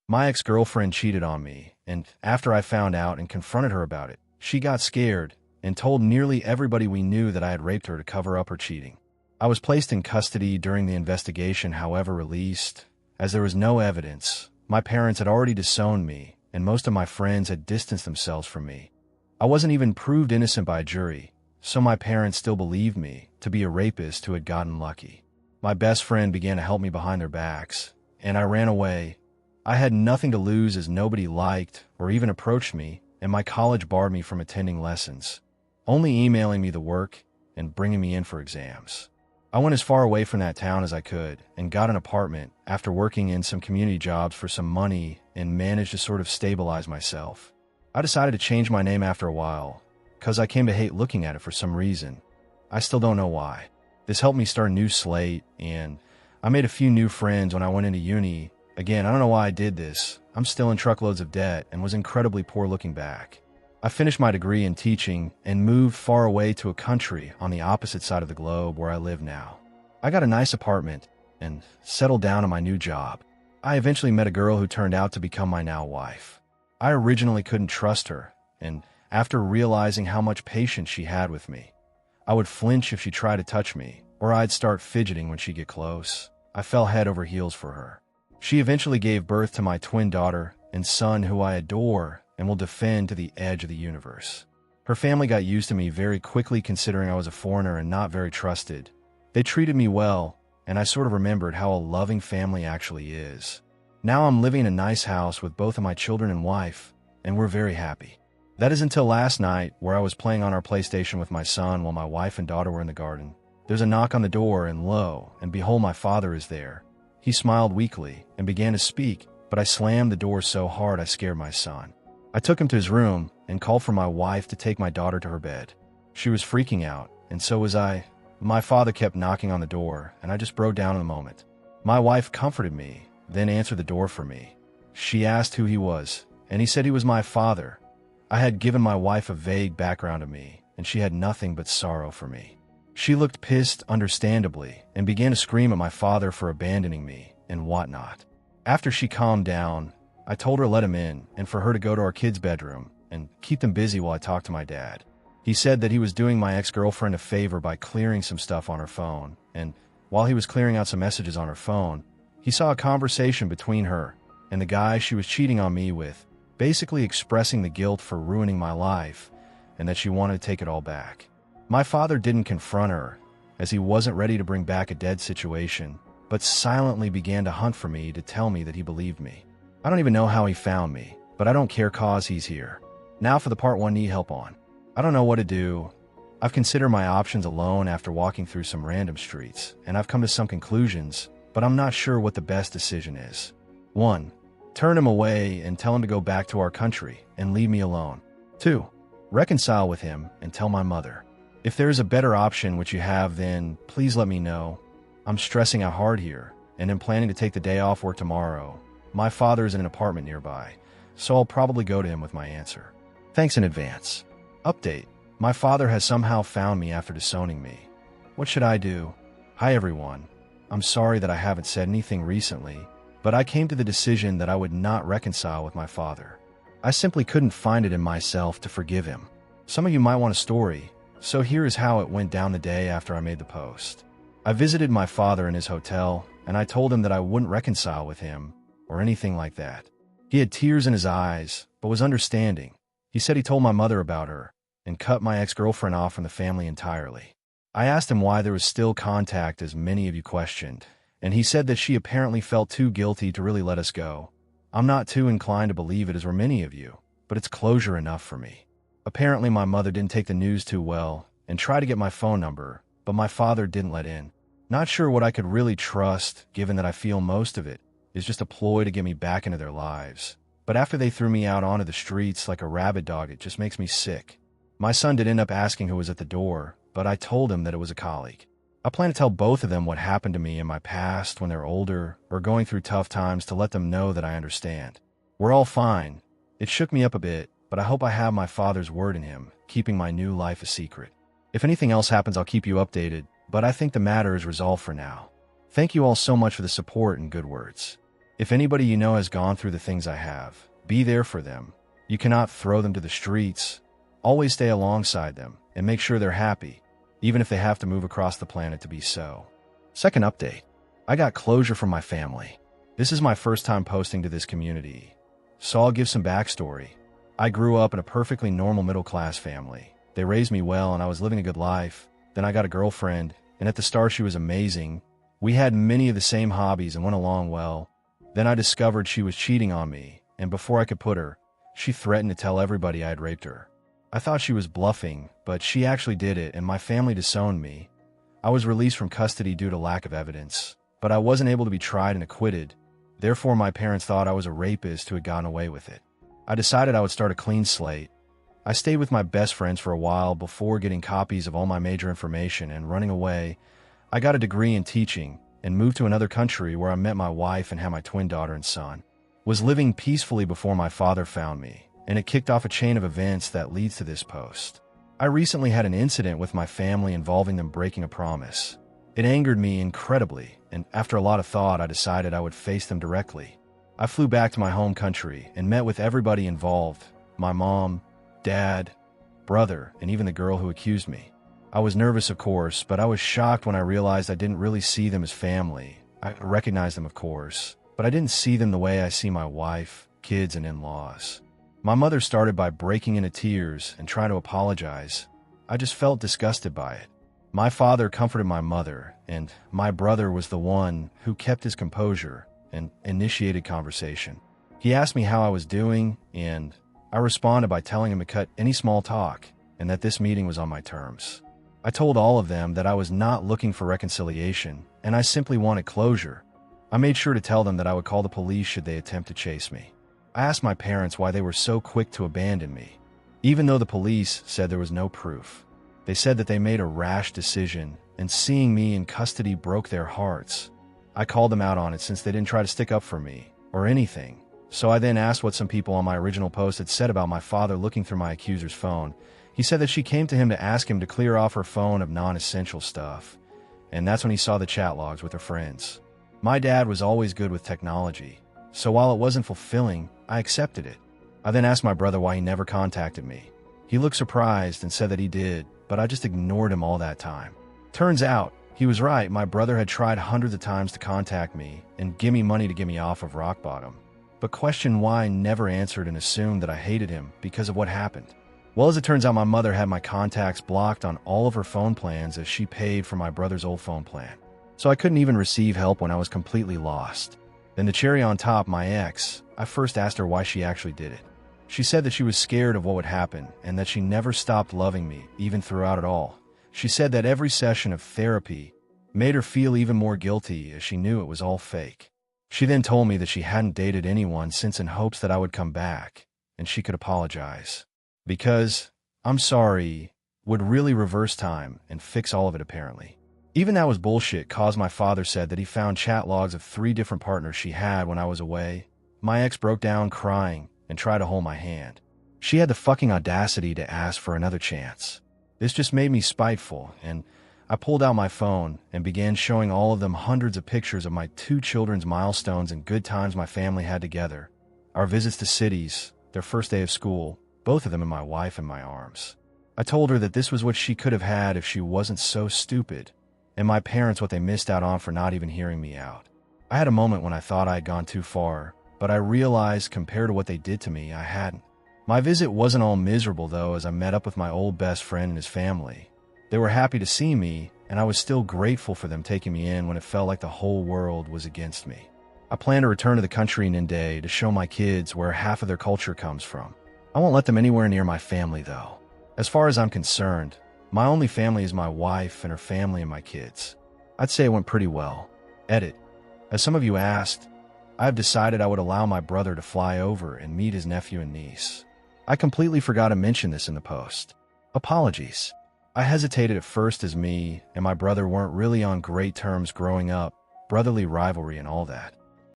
My ex-girlfriend cheated on me, and after I found out and confronted her about it, she got scared and told nearly everybody we knew that I had raped her to cover up her cheating. I was placed in custody during the investigation, however released, as there was no evidence. My parents had already disowned me, and most of my friends had distanced themselves from me. I wasn't even proved innocent by a jury, so my parents still believed me to be a rapist who had gotten lucky. My best friend began to help me behind their backs, and I ran away. I had nothing to lose as nobody liked or even approached me, and my college barred me from attending lessons, only emailing me the work and bringing me in for exams. I went as far away from that town as I could and got an apartment after working in some community jobs for some money and managed to sort of stabilize myself. I decided to change my name after a while, because I came to hate looking at it for some reason. I still don't know why. This helped me start a new slate, and I made a few new friends when I went into uni. Again, I don't know why I did this. I'm still in truckloads of debt and was incredibly poor looking back. I finished my degree in teaching and moved far away to a country on the opposite side of the globe where I live now. I got a nice apartment and settled down in my new job. I eventually met a girl who turned out to become my now wife. I originally couldn't trust her, and after realizing how much patience she had with me, I would flinch if she tried to touch me, or I'd start fidgeting when she'd get close. I fell head over heels for her. She eventually gave birth to my twin daughter and son, who I adore and will defend to the edge of the universe. Her family got used to me very quickly, considering I was a foreigner and not very trusted. They treated me well, and I sort of remembered how a loving family actually is. Now I'm living in a nice house with both of my children and wife, and we're very happy. That is until last night, where I was playing on our PlayStation with my son while my wife and daughter were in the garden. There's a knock on the door, and lo and behold, my father is there. He smiled weakly and began to speak, but I slammed the door so hard I scared my son. I took him to his room and called for my wife to take my daughter to her bed. She was freaking out, and so was I. My father kept knocking on the door, and I just broke down in a moment. My wife comforted me, then answered the door for me. She asked who he was, and he said he was my father. I had given my wife a vague background of me, and she had nothing but sorrow for me. She looked pissed, understandably, and began to scream at my father for abandoning me and whatnot. After she calmed down, I told her to let him in and for her to go to our kids' bedroom and keep them busy while I talked to my dad. He said that he was doing my ex-girlfriend a favor by clearing some stuff on her phone, and while he was clearing out some messages on her phone, he saw a conversation between her and the guy she was cheating on me with, basically expressing the guilt for ruining my life and that she wanted to take it all back. My father didn't confront her, as he wasn't ready to bring back a dead situation, but silently began to hunt for me to tell me that he believed me. I don't even know how he found me, but I don't care, cause he's here. Now for the part 1 need help on. I don't know what to do. I've considered my options alone after walking through some random streets, and I've come to some conclusions, but I'm not sure what the best decision is. 1. Turn him away and tell him to go back to our country and leave me alone. 2. Reconcile with him and tell my mother. If there is a better option which you have, then please let me know. I'm stressing out hard here, and am planning to take the day off work tomorrow. My father is in an apartment nearby, so I'll probably go to him with my answer. Thanks in advance. Update. My father has somehow found me after disowning me. What should I do? Hi everyone. I'm sorry that I haven't said anything recently, but I came to the decision that I would not reconcile with my father. I simply couldn't find it in myself to forgive him. Some of you might want a story, so here is how it went down the day after I made the post. I visited my father in his hotel, and I told him that I wouldn't reconcile with him or anything like that. He had tears in his eyes, but was understanding. He said he told my mother about her and cut my ex-girlfriend off from the family entirely. I asked him why there was still contact, as many of you questioned, and he said that she apparently felt too guilty to really let us go. I'm not too inclined to believe it, as were many of you, but it's closure enough for me. Apparently my mother didn't take the news too well and tried to get my phone number, but my father didn't let in. Not sure what I could really trust, given that I feel most of it is just a ploy to get me back into their lives. But after they threw me out onto the streets like a rabid dog, it just makes me sick. My son did end up asking who was at the door, but I told him that it was a colleague. I plan to tell both of them what happened to me in my past when they're older or going through tough times, to let them know that I understand. We're all fine. It shook me up a bit, but I hope I have my father's word in him, keeping my new life a secret. If anything else happens, I'll keep you updated, but I think the matter is resolved for now. Thank you all so much for the support and good words. If anybody you know has gone through the things I have, be there for them. You cannot throw them to the streets. Always stay alongside them and make sure they're happy, even if they have to move across the planet to be so. Second update. I got closure from my family. This is my first time posting to this community, so I'll give some backstory. I grew up in a perfectly normal middle-class family. They raised me well and I was living a good life. Then I got a girlfriend, and at the start she was amazing. We had many of the same hobbies and went along well. Then I discovered she was cheating on me, and before I could put her, she threatened to tell everybody I had raped her. I thought she was bluffing, but she actually did it, and my family disowned me. I was released from custody due to lack of evidence, but I wasn't able to be tried and acquitted. Therefore, my parents thought I was a rapist who had gotten away with it. I decided I would start a clean slate. I stayed with my best friends for a while before getting copies of all my major information and running away. I got a degree in teaching and moved to another country where I met my wife and had my twin daughter and son. Was living peacefully before my father found me, and it kicked off a chain of events that leads to this post. I recently had an incident with my family involving them breaking a promise. It angered me incredibly, and after a lot of thought, I decided I would face them directly. I flew back to my home country and met with everybody involved, my mom, dad, brother, and even the girl who accused me. I was nervous, of course, but I was shocked when I realized I didn't really see them as family. I recognized them, of course, but I didn't see them the way I see my wife, kids, and in-laws. My mother started by breaking into tears and trying to apologize. I just felt disgusted by it. My father comforted my mother, and my brother was the one who kept his composure and initiated conversation. He asked me how I was doing, and I responded by telling him to cut any small talk and that this meeting was on my terms. I told all of them that I was not looking for reconciliation, and I simply wanted closure. I made sure to tell them that I would call the police should they attempt to chase me. I asked my parents why they were so quick to abandon me, even though the police said there was no proof. They said that they made a rash decision, and seeing me in custody broke their hearts. I called them out on it since they didn't try to stick up for me, or anything. So I then asked what some people on my original post had said about my father looking through my accuser's phone. He said that she came to him to ask him to clear off her phone of non-essential stuff, and that's when he saw the chat logs with her friends. My dad was always good with technology, so while it wasn't fulfilling, I accepted it. I then asked my brother why he never contacted me. He looked surprised and said that he did, but I just ignored him all that time. Turns out, he was right. My brother had tried hundreds of times to contact me and give me money to get me off of rock bottom, but questioned why I never answered and assumed that I hated him because of what happened. Well, as it turns out, my mother had my contacts blocked on all of her phone plans as she paid for my brother's old phone plan. So I couldn't even receive help when I was completely lost. Then the cherry on top, my ex, I first asked her why she actually did it. She said that she was scared of what would happen and that she never stopped loving me, even throughout it all. She said that every session of therapy made her feel even more guilty as she knew it was all fake. She then told me that she hadn't dated anyone since in hopes that I would come back and she could apologize. Because, I'm sorry, would really reverse time and fix all of it apparently. Even that was bullshit, cause my father said that he found chat logs of 3 different partners she had when I was away. My ex broke down crying and tried to hold my hand. She had the fucking audacity to ask for another chance. This just made me spiteful, and I pulled out my phone and began showing all of them hundreds of pictures of my 2 children's milestones and good times my family had together. Our visits to cities, their first day of school, both of them in my wife in my arms. I told her that this was what she could have had if she wasn't so stupid, and my parents what they missed out on for not even hearing me out. I had a moment when I thought I had gone too far, but I realized compared to what they did to me, I hadn't. My visit wasn't all miserable though, as I met up with my old best friend and his family. They were happy to see me, and I was still grateful for them taking me in when it felt like the whole world was against me. I plan to return to the country in a day to show my kids where half of their culture comes from. I won't let them anywhere near my family though. As far as I'm concerned, my only family is my wife and her family and my kids. I'd say it went pretty well. Edit. As some of you asked, I have decided I would allow my brother to fly over and meet his nephew and niece. I completely forgot to mention this in the post. Apologies. I hesitated at first as me and my brother weren't really on great terms growing up, brotherly rivalry and all that.